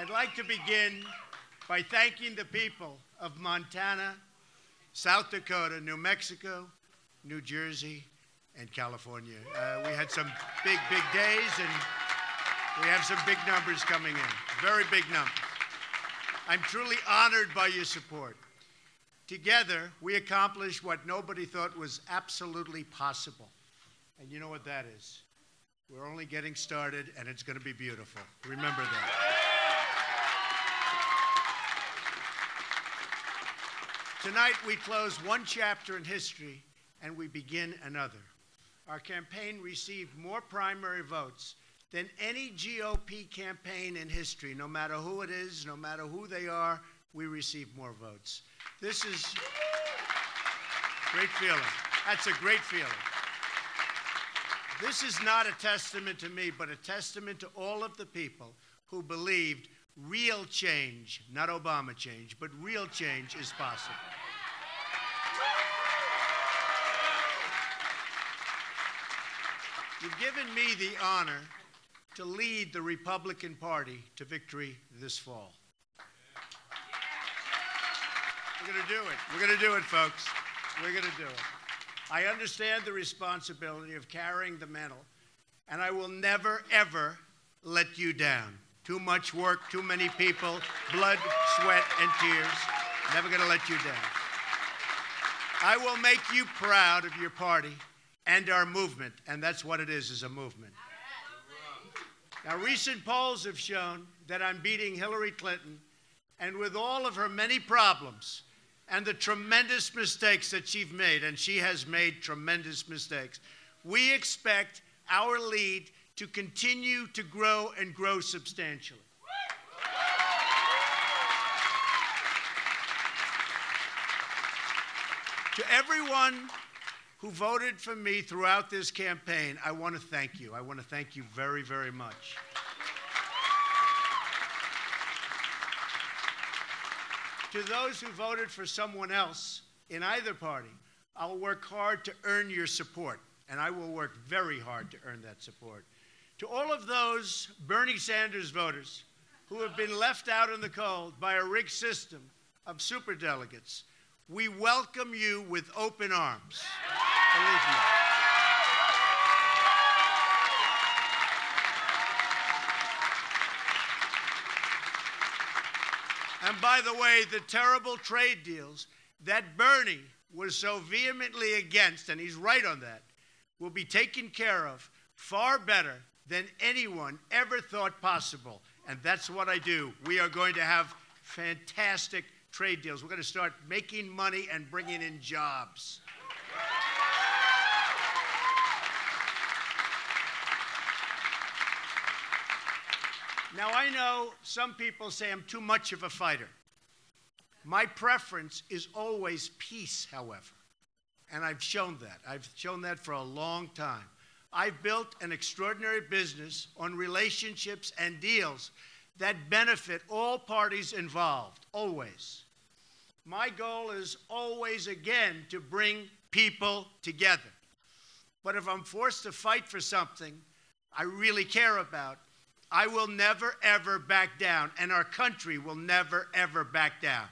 I'd like to begin by thanking the people of Montana, South Dakota, New Mexico, New Jersey, and California. We had some big days, and we have some big numbers coming in, very big numbers. I'm truly honored by your support. Together, we accomplished what nobody thought was absolutely possible. And you know what that is? We're only getting started, and it's going to be beautiful. Remember that. Tonight, we close one chapter in history, and we begin another. Our campaign received more primary votes than any GOP campaign in history. No matter who it is, no matter who they are, we received more votes. This is a great feeling. That's a great feeling. This is not a testament to me, but a testament to all of the people who believed real change, not Obama change, but real change is possible. You've given me the honor to lead the Republican Party to victory this fall. We're going to do it. We're going to do it, folks. We're going to do it. I understand the responsibility of carrying the mantle, and I will never, ever let you down. Too much work, too many people, blood, sweat, and tears. Never going to let you down. I will make you proud of your party and our movement, and that's what it is a movement. Now, recent polls have shown that I'm beating Hillary Clinton, and with all of her many problems and the tremendous mistakes that she's made, and she has made tremendous mistakes, we expect our lead to continue to grow and grow substantially. To everyone who voted for me throughout this campaign, I want to thank you. I want to thank you very, very much. To those who voted for someone else in either party, I'll work hard to earn your support, and I will work very hard to earn that support. To all of those Bernie Sanders voters who have been left out in the cold by a rigged system of superdelegates, we welcome you with open arms. Believe me. And by the way, the terrible trade deals that Bernie was so vehemently against, and he's right on that, will be taken care of far better than anyone ever thought possible. And that's what I do. We are going to have fantastic trade deals. We're going to start making money and bringing in jobs. Now, I know some people say I'm too much of a fighter. My preference is always peace, however, and I've shown that. I've shown that for a long time. I've built an extraordinary business on relationships and deals that benefit all parties involved, always. My goal is always, again, to bring people together. But if I'm forced to fight for something I really care about, I will never, ever back down, and our country will never, ever back down.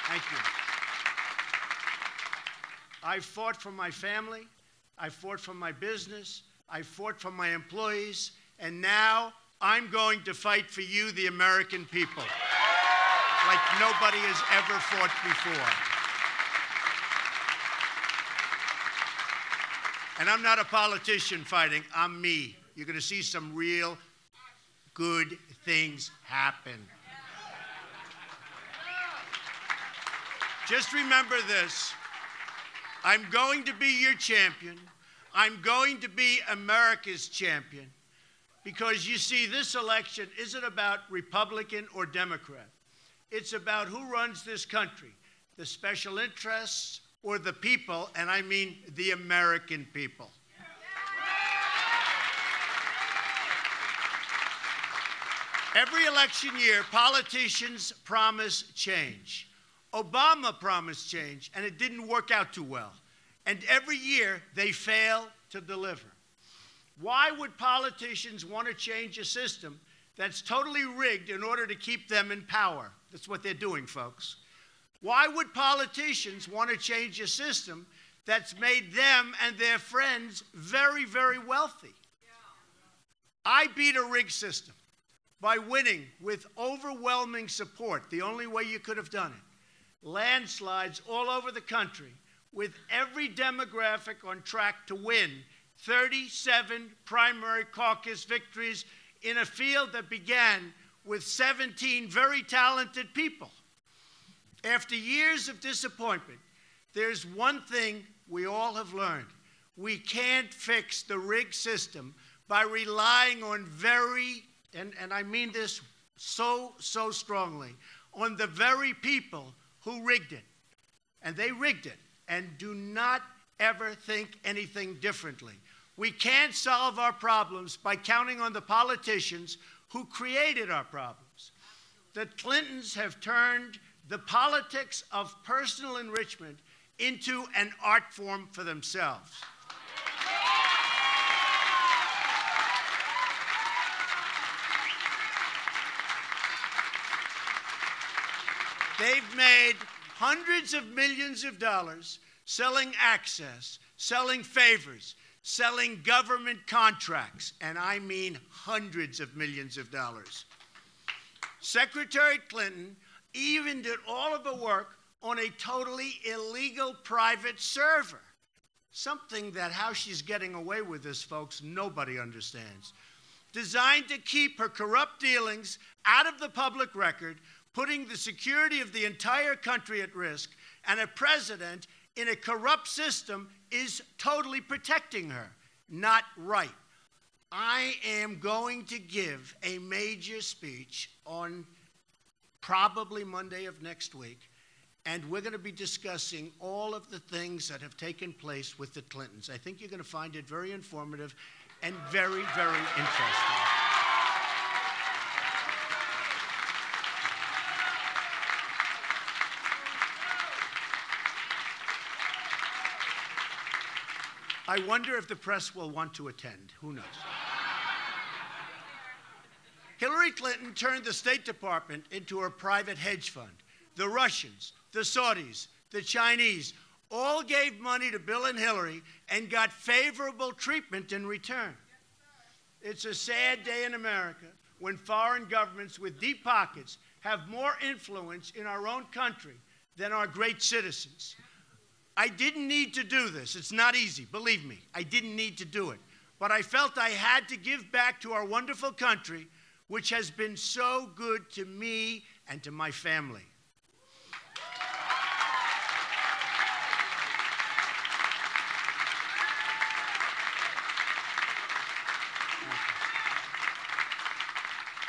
Thank you. I fought for my family. I fought for my business. I fought for my employees. And now I'm going to fight for you, the American people, like nobody has ever fought before. And I'm not a politician fighting, I'm me. You're going to see some real good things happen. Just remember this, I'm going to be your champion. I'm going to be America's champion. Because you see, this election isn't about Republican or Democrat. It's about who runs this country, the special interests or the people, and I mean the American people. Every election year, politicians promise change. Obama promised change, and it didn't work out too well. and every year they fail to deliver. Why would politicians want to change a system that's totally rigged in order to keep them in power? That's what they're doing, folks. Why would politicians want to change a system that's made them and their friends very, very wealthy? I beat a rigged system by winning with overwhelming support, the only way you could have done it. Landslides all over the country, with every demographic on track to win 37 primary caucus victories in a field that began with 17 very talented people. After years of disappointment, there's one thing we all have learned. We can't fix the rigged system by relying on and I mean this so strongly, on the very people who rigged it. And they rigged it, and do not ever think anything differently. We can't solve our problems by counting on the politicians who created our problems. The Clintons have turned the politics of personal enrichment into an art form for themselves. They've made hundreds of millions of dollars selling access, selling favors, selling government contracts, and I mean hundreds of millions of dollars. Secretary Clinton even did all of the work on a totally illegal private server. Something that how she's getting away with this, folks, nobody understands. Designed to keep her corrupt dealings out of the public record, putting the security of the entire country at risk, and a president in a corrupt system is totally protecting her. Not right. I am going to give a major speech on probably Monday of next week, and we're going to be discussing all of the things that have taken place with the Clintons. I think you're going to find it very informative and very, very interesting. I wonder if the press will want to attend. Who knows? Hillary Clinton turned the State Department into her private hedge fund. The Russians, the Saudis, the Chinese all gave money to Bill and Hillary and got favorable treatment in return. It's a sad day in America when foreign governments with deep pockets have more influence in our own country than our great citizens. I didn't need to do this. It's not easy, believe me. I didn't need to do it. But I felt I had to give back to our wonderful country, which has been so good to me and to my family.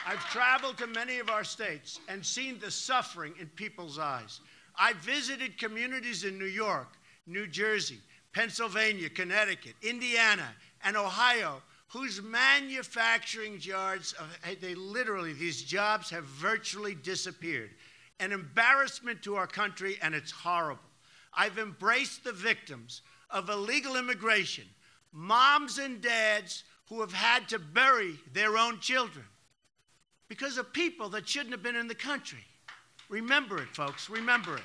I've traveled to many of our states and seen the suffering in people's eyes. I've visited communities in New York, New Jersey, Pennsylvania, Connecticut, Indiana, and Ohio, whose manufacturing jobs, these jobs have virtually disappeared. An embarrassment to our country, and it's horrible. I've embraced the victims of illegal immigration, moms and dads who have had to bury their own children because of people that shouldn't have been in the country. Remember it, folks, remember it.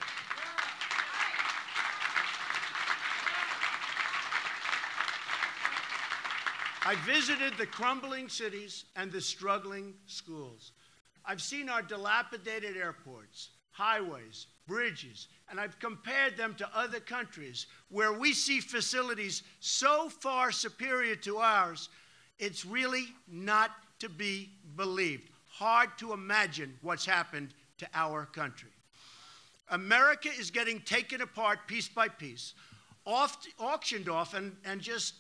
I visited the crumbling cities and the struggling schools. I've seen our dilapidated airports, highways, bridges, and I've compared them to other countries where we see facilities so far superior to ours, it's really not to be believed. Hard to imagine what's happened to our country. America is getting taken apart piece by piece, auctioned off, and just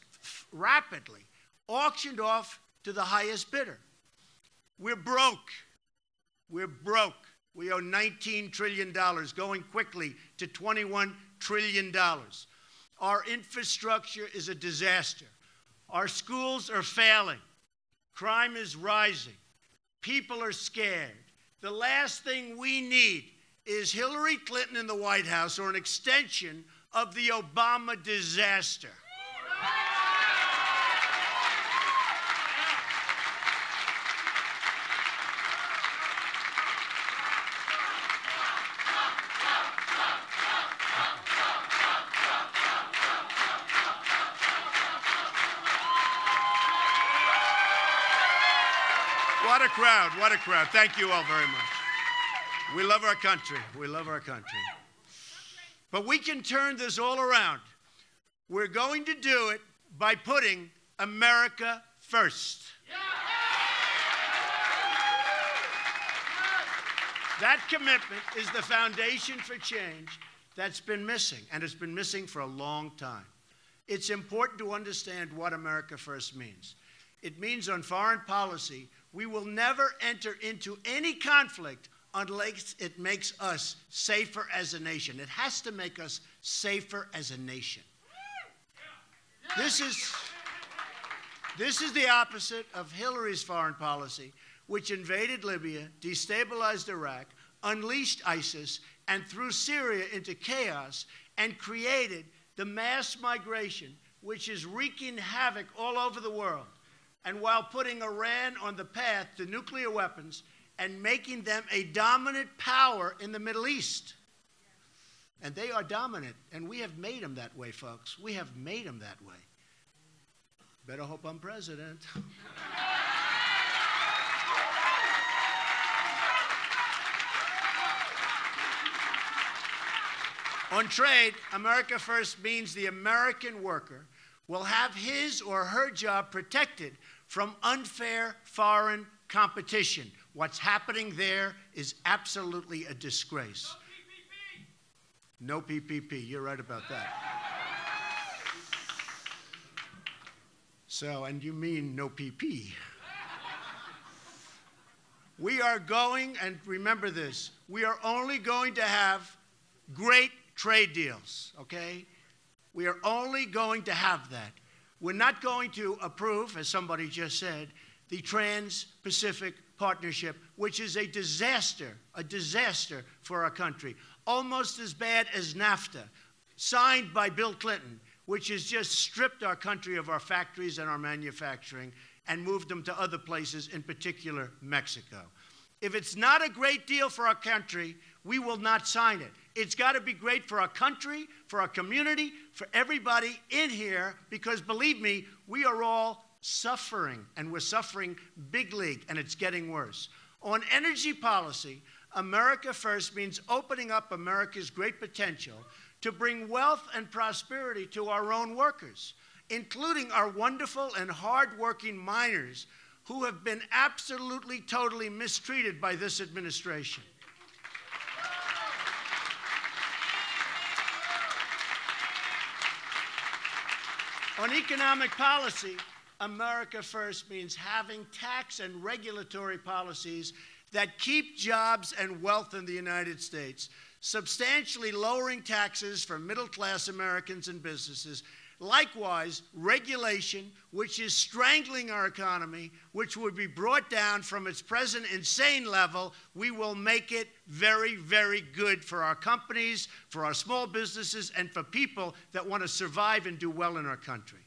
rapidly auctioned off to the highest bidder. We're broke. We're broke. We owe $19 trillion, going quickly to $21 trillion. Our infrastructure is a disaster. Our schools are failing. Crime is rising. People are scared. The last thing we need is Hillary Clinton in the White House or an extension of the Obama disaster. What a crowd, what a crowd. Thank you all very much. We love our country. We love our country. But we can turn this all around. We're going to do it by putting America first. That commitment is the foundation for change that's been missing, and it's been missing for a long time. It's important to understand what America first means. It means on foreign policy, we will never enter into any conflict unless it makes us safer as a nation. It has to make us safer as a nation. This is the opposite of Hillary's foreign policy, which invaded Libya, destabilized Iraq, unleashed ISIS, and threw Syria into chaos and created the mass migration, which is wreaking havoc all over the world. And while putting Iran on the path to nuclear weapons and making them a dominant power in the Middle East. And they are dominant, and we have made them that way, folks. We have made them that way. Better hope I'm president. On trade, America First means the American worker will have his or her job protected from unfair foreign competition. What's happening there is absolutely a disgrace. No PPP. You're right about that. So, and you mean no PP. We are going, and remember this, we are only going to have great trade deals, okay? We are only going to have that. We're not going to approve, as somebody just said, the Trans-Pacific Partnership, which is a disaster for our country. Almost as bad as NAFTA, signed by Bill Clinton, which has just stripped our country of our factories and our manufacturing and moved them to other places, in particular Mexico. If it's not a great deal for our country, we will not sign it. It's got to be great for our country, for our community, for everybody in here, because believe me, we are all suffering, and we're suffering big league, and it's getting worse. On energy policy, America First means opening up America's great potential to bring wealth and prosperity to our own workers, including our wonderful and hardworking miners who have been absolutely, totally mistreated by this administration. On economic policy, America First means having tax and regulatory policies that keep jobs and wealth in the United States, substantially lowering taxes for middle-class Americans and businesses. Likewise, regulation, which is strangling our economy, which would be brought down from its present insane level, we will make it very, very good for our companies, for our small businesses, and for people that want to survive and do well in our country.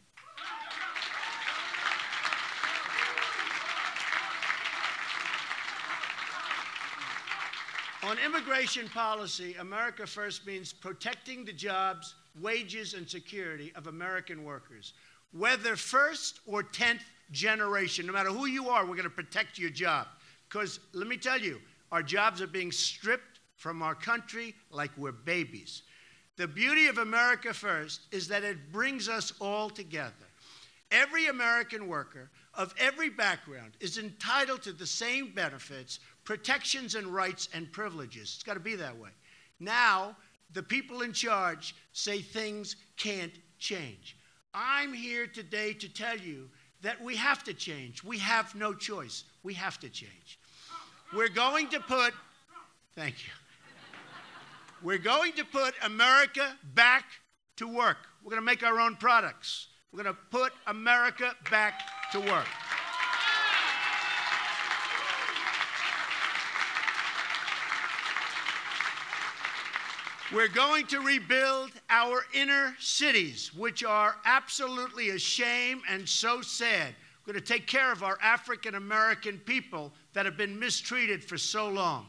On immigration policy, America First means protecting the jobs, wages, and security of American workers. Whether first or 10th generation, no matter who you are, we're going to protect your job. Because let me tell you, our jobs are being stripped from our country like we're babies. The beauty of America First is that it brings us all together. Every American worker of every background is entitled to the same benefits, protections, and rights and privileges. It's got to be that way. Now, the people in charge say things can't change. I'm here today to tell you that we have to change. We have no choice. We have to change. We're going to put, thank you. We're going to put America back to work. We're going to make our own products. We're going to put America back to work. We're going to rebuild our inner cities, which are absolutely a shame and so sad. We're going to take care of our African American people that have been mistreated for so long.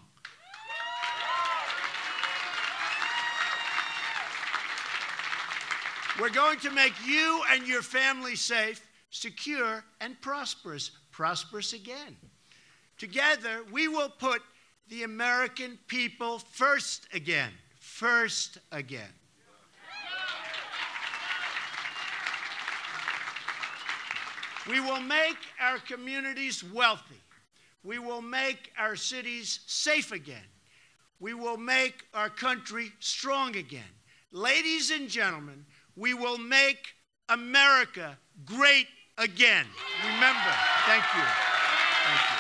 We're going to make you and your family safe, secure, and prosperous. Prosperous again. Together, we will put the American people first again. First again. We will make our communities wealthy. We will make our cities safe again. We will make our country strong again. Ladies and gentlemen, we will make America great again. Remember, thank you. Thank you.